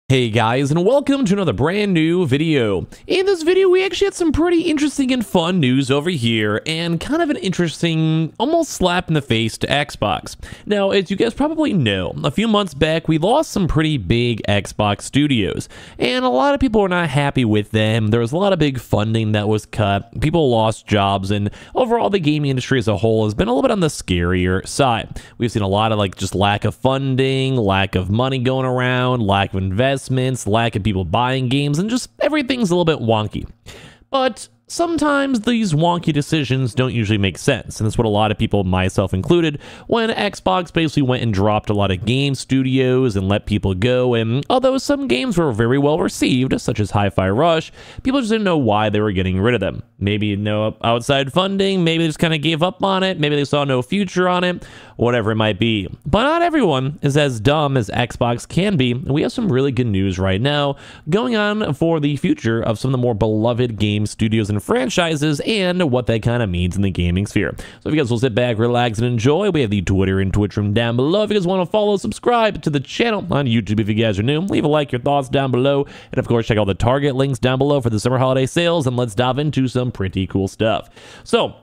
Hey guys, and welcome to another brand new video. In this video, we actually had some pretty interesting and fun news over here, and kind of an interesting, almost slap in the face to Xbox. Now, as you guys probably know, a few months back, we lost some pretty big Xbox studios, and a lot of people were not happy with them. There was a lot of big funding that was cut, people lost jobs, and overall, the gaming industry as a whole has been a little bit on the scarier side. We've seen a lot of just lack of funding, lack of money going around, lack of investment, lack of people buying games, and just everything's a little bit wonky. But sometimes these wonky decisions don't usually make sense, and that's what a lot of people, myself included, when Xbox basically went and dropped a lot of game studios and let people go. And although some games were very well received, such as Hi-Fi Rush, people just didn't know why they were getting rid of them. Maybe no outside funding, maybe they just kind of gave up on it, maybe they saw no future on it, whatever it might be. But not everyone is as dumb as Xbox can be, and we have some really good news right now going on for the future of some of the more beloved game studios and franchises and what that kind of means in the gaming sphere. So if you guys will sit back, relax, and enjoy, we have the Twitter and Twitch room down below. If you guys want to follow, subscribe to the channel on YouTube if you guys are new, leave a like, your thoughts down below, and of course check out the Target links down below for the summer holiday sales, and let's dive into some pretty cool stuff. So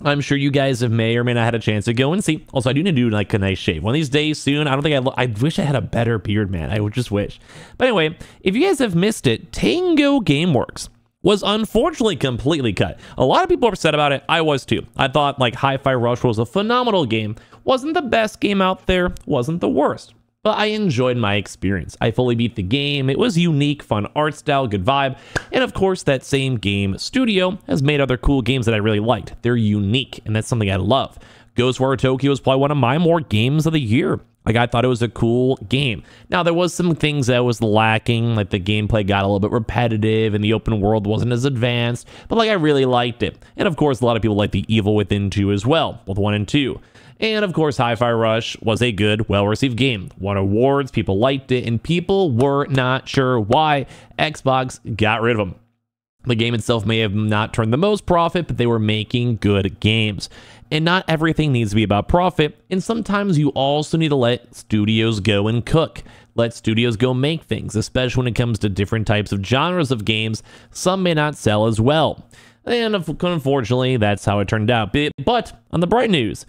I'm sure you guys have may or may not had a chance to go and see. Also, I do need to do like a nice shave. One of these days soon. I don't think I wish I had a better beard, man. I would just wish. But anyway, if you guys have missed it, Tango Gameworks was unfortunately completely cut. A lot of people are upset about it. I was too. I thought like Hi-Fi Rush was a phenomenal game. Wasn't the best game out there. Wasn't the worst. But I enjoyed my experience. I fully beat the game. It was unique, fun art style, good vibe. And of course, that same game studio has made other cool games that I really liked. They're unique, and that's something I love. Ghostwire Tokyo is probably one of my more games of the year. Like, I thought it was a cool game. Now, there was some things that was lacking, like the gameplay got a little bit repetitive and the open world wasn't as advanced, but like I really liked it. And of course, a lot of people like the Evil Within 2 as well, both 1 and 2. And of course, Hi-Fi Rush was a good, well-received game. Won awards, people liked it, and people were not sure why Xbox got rid of them. The game itself may have not turned the most profit, but they were making good games. And not everything needs to be about profit, and sometimes you also need to let studios go and cook. Let studios go make things, especially when it comes to different types of genres of games. Some may not sell as well. And unfortunately, that's how it turned out. But on the bright news,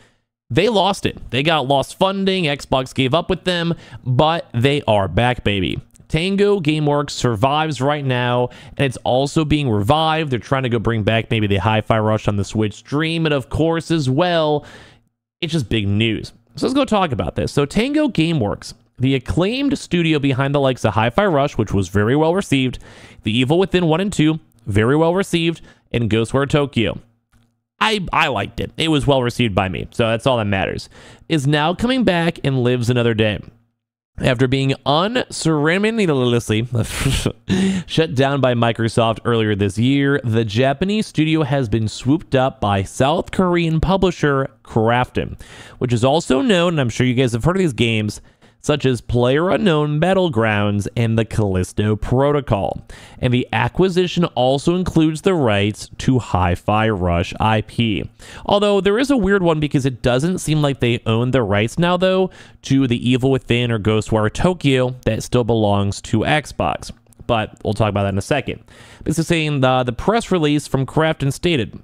they lost it. They got lost funding, Xbox gave up with them, but they are back, baby. Tango Gameworks survives right now, and it's also being revived. They're trying to go bring back maybe the Hi-Fi Rush on the Switch stream, and of course, as well, it's just big news. So let's go talk about this. So Tango Gameworks, the acclaimed studio behind the likes of Hi-Fi Rush, which was very well received, The Evil Within 1 and 2, very well received, and Ghostwire Tokyo. I liked it. It was well received by me, so that's all that matters. Is now coming back and lives another day. After being unceremoniously shut down by Microsoft earlier this year, the Japanese studio has been swooped up by South Korean publisher Krafton, which is also known, and I'm sure you guys have heard of these games, such as PlayerUnknown Battlegrounds and the Callisto Protocol. And the acquisition also includes the rights to Hi-Fi Rush IP. Although there is a weird one because it doesn't seem like they own the rights now, though, to the Evil Within or Ghostwire Tokyo that still belongs to Xbox. But we'll talk about that in a second. This is saying the press release from Krafton stated,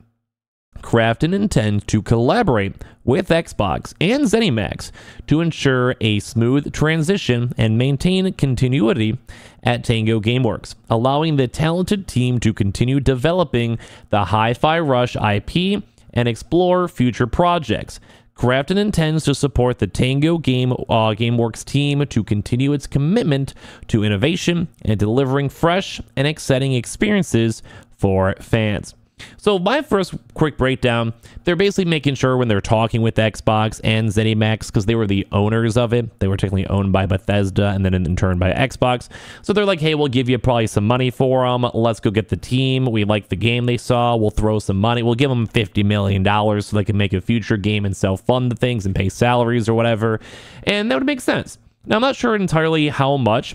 Krafton intends to collaborate with Xbox and ZeniMax to ensure a smooth transition and maintain continuity at Tango Gameworks, allowing the talented team to continue developing the Hi-Fi Rush IP and explore future projects. Krafton intends to support the Tango Gameworks team to continue its commitment to innovation and delivering fresh and exciting experiences for fans. So my first quick breakdown, they're basically making sure when they're talking with Xbox and ZeniMax, because they were the owners of it, they were technically owned by Bethesda and then in turn by Xbox. So they're like, hey, we'll give you probably some money for them. Let's go get the team. We like the game they saw. We'll throw some money. We'll give them $50 million so they can make a future game and self-fund the things and pay salaries or whatever. And that would make sense. Now, I'm not sure entirely how much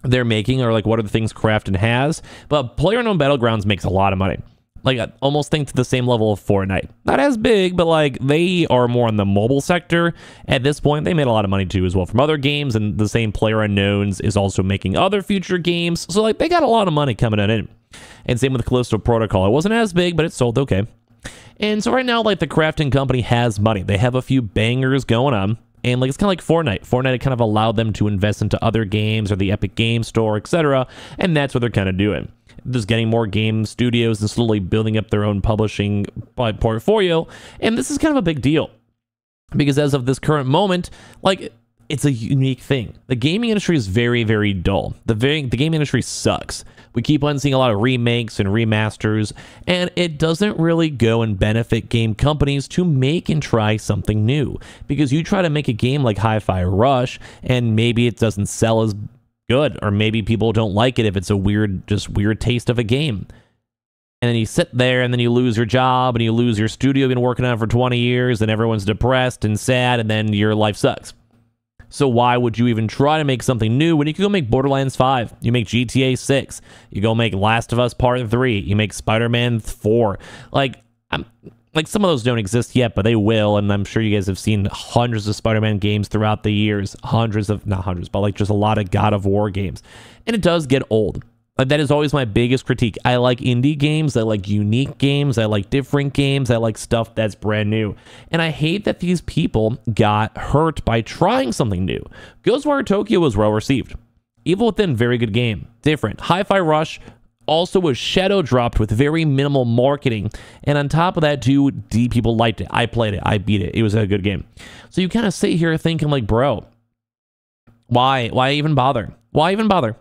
they're making or like what are the things Krafton has, but PlayerUnknown Battlegrounds makes a lot of money. Like, I almost think to the same level of Fortnite. Not as big, but like they are more in the mobile sector. At this point, they made a lot of money too as well from other games, and the same PlayerUnknown's is also making other future games. So like they got a lot of money coming in. And same with Callisto Protocol. It wasn't as big, but it sold okay. And so right now, like the crafting company has money. They have a few bangers going on. And like it's kind of like Fortnite. Fortnite kind of allowed them to invest into other games or the Epic Game Store, etc. And that's what they're kind of doing. Just getting more game studios and slowly building up their own publishing portfolio. And this is kind of a big deal. Because as of this current moment, like it's a unique thing. The gaming industry is very, very dull. The game industry sucks. We keep on seeing a lot of remakes and remasters, and it doesn't really go and benefit game companies to make and try something new. Because you try to make a game like Hi-Fi Rush, and maybe it doesn't sell as good, or maybe people don't like it if it's a weird taste of a game. And then you sit there, and then you lose your job, and you lose your studio you've been working on for 20 years, and everyone's depressed and sad, and then your life sucks. So why would you even try to make something new when you could go make Borderlands 5, you make GTA 6, you go make Last of Us Part 3, you make Spider-Man 4. Like some of those don't exist yet, but they will, and I'm sure you guys have seen hundreds of Spider-Man games throughout the years. Not hundreds, but like just a lot of God of War games. And it does get old. Like that is always my biggest critique. I like indie games, I like unique games, I like different games, I like stuff that's brand new. And I hate that these people got hurt by trying something new. Ghostwire Tokyo was well received. Evil Within, very good game. Different. Hi-Fi Rush also was shadow dropped with very minimal marketing. And on top of that too, people liked it. I played it, I beat it. It was a good game. So you kind of sit here thinking like, bro, why even bother? Why even bother?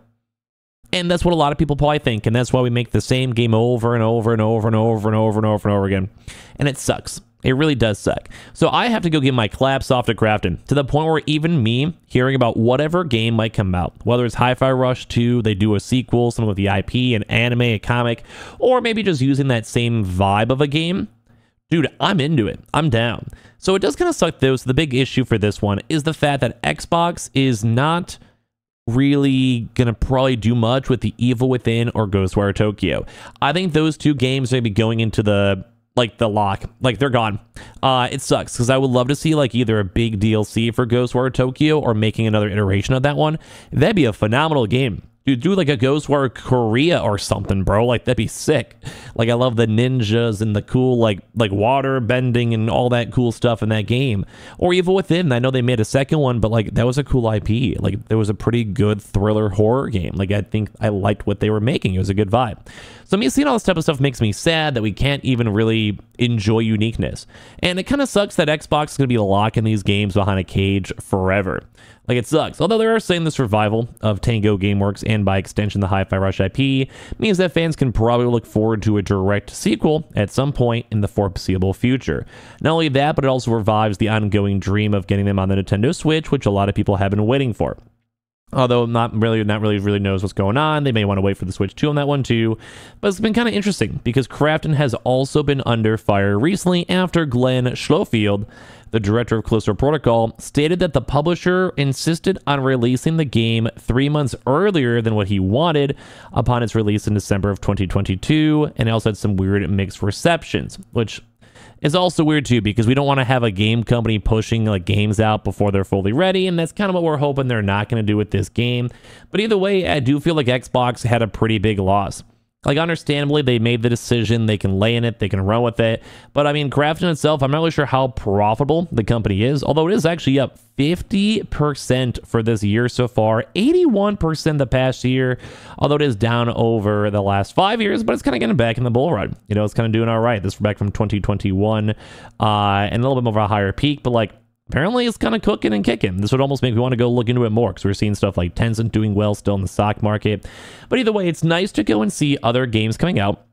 And that's what a lot of people probably think, and that's why we make the same game over and over and over and over and over and over and over again. And it sucks. It really does suck. So I have to go give my claps off to Crafton, to the point where even me, hearing about whatever game might come out, whether it's Hi-Fi Rush 2, they do a sequel, something with the IP, an anime, a comic, or maybe just using that same vibe of a game, dude, I'm into it. I'm down. So it does kind of suck though. So the big issue for this one is the fact that Xbox is not really gonna probably do much with the Evil Within or Ghostwire Tokyo. I think those two games may be going into the lock. Like they're gone. It sucks because I would love to see like either a big DLC for Ghostwire Tokyo or making another iteration of that one. That'd be a phenomenal game. Dude, do like a Ghostwire Korea or something, bro. Like, that'd be sick. Like, I love the ninjas and the cool, like water bending and all that cool stuff in that game. Or Evil Within. I know they made a second one, but, like, that was a cool IP. Like, there was a pretty good thriller horror game. Like, I think I liked what they were making. It was a good vibe. So, me seeing all this type of stuff makes me sad that we can't even really enjoy uniqueness. And it kind of sucks that Xbox is going to be locking these games behind a cage forever. Like, it sucks. Although they are saying this revival of Tango Gameworks and by extension the Hi-Fi Rush IP means that fans can probably look forward to a direct sequel at some point in the foreseeable future. Not only that, but it also revives the ongoing dream of getting them on the Nintendo Switch, which a lot of people have been waiting for. Although not really knows what's going on. They may want to wait for the Switch 2 on that one too. But it's been kind of interesting because Crafton has also been under fire recently after Glenn Schofield, the director of Callisto Protocol, stated that the publisher insisted on releasing the game 3 months earlier than what he wanted upon its release in December of 2022, and also had some weird mixed receptions, which is also weird too, because we don't want to have a game company pushing like games out before they're fully ready, and that's kind of what we're hoping they're not going to do with this game. But either way, I do feel like Xbox had a pretty big loss. Like, understandably, they made the decision, they can lay in it, they can run with it. But, I mean, Crafton itself, I'm not really sure how profitable the company is, although it is actually up 50% for this year so far, 81% the past year, although it is down over the last 5 years, but it's kind of getting back in the bull run. You know, it's kind of doing all right. This is back from 2021, and a little bit more of a higher peak, but, like, apparently it's kind of cooking and kicking. This would almost make me want to go look into it more because we're seeing stuff like Tencent doing well still in the stock market. But either way, it's nice to go and see other games coming out.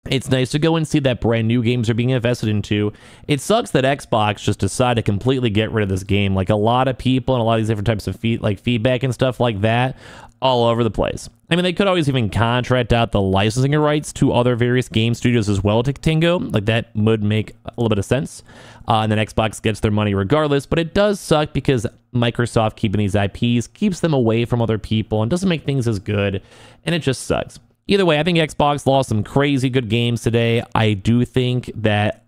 It's nice to go and see that brand new games are being invested into. It sucks that Xbox just decided to completely get rid of this game. Like, a lot of people and a lot of these different types of feedback and stuff like that all over the place. I mean, they could always even contract out the licensing rights to other various game studios as well to Tango. Like, that would make a little bit of sense. And then Xbox gets their money regardless. But it does suck because Microsoft keeping these IPs keeps them away from other people and doesn't make things as good. And it just sucks. Either way, I think Xbox lost some crazy good games today. I do think that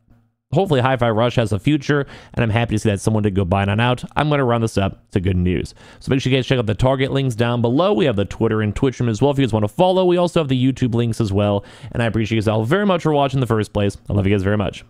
hopefully Hi-Fi Rush has a future, and I'm happy to see that someone did go buy it on out. I'm going to round this up to good news. So make sure you guys check out the Target links down below. We have the Twitter and Twitch room as well if you guys want to follow. We also have the YouTube links as well, and I appreciate you guys all very much for watching in the first place. I love you guys very much.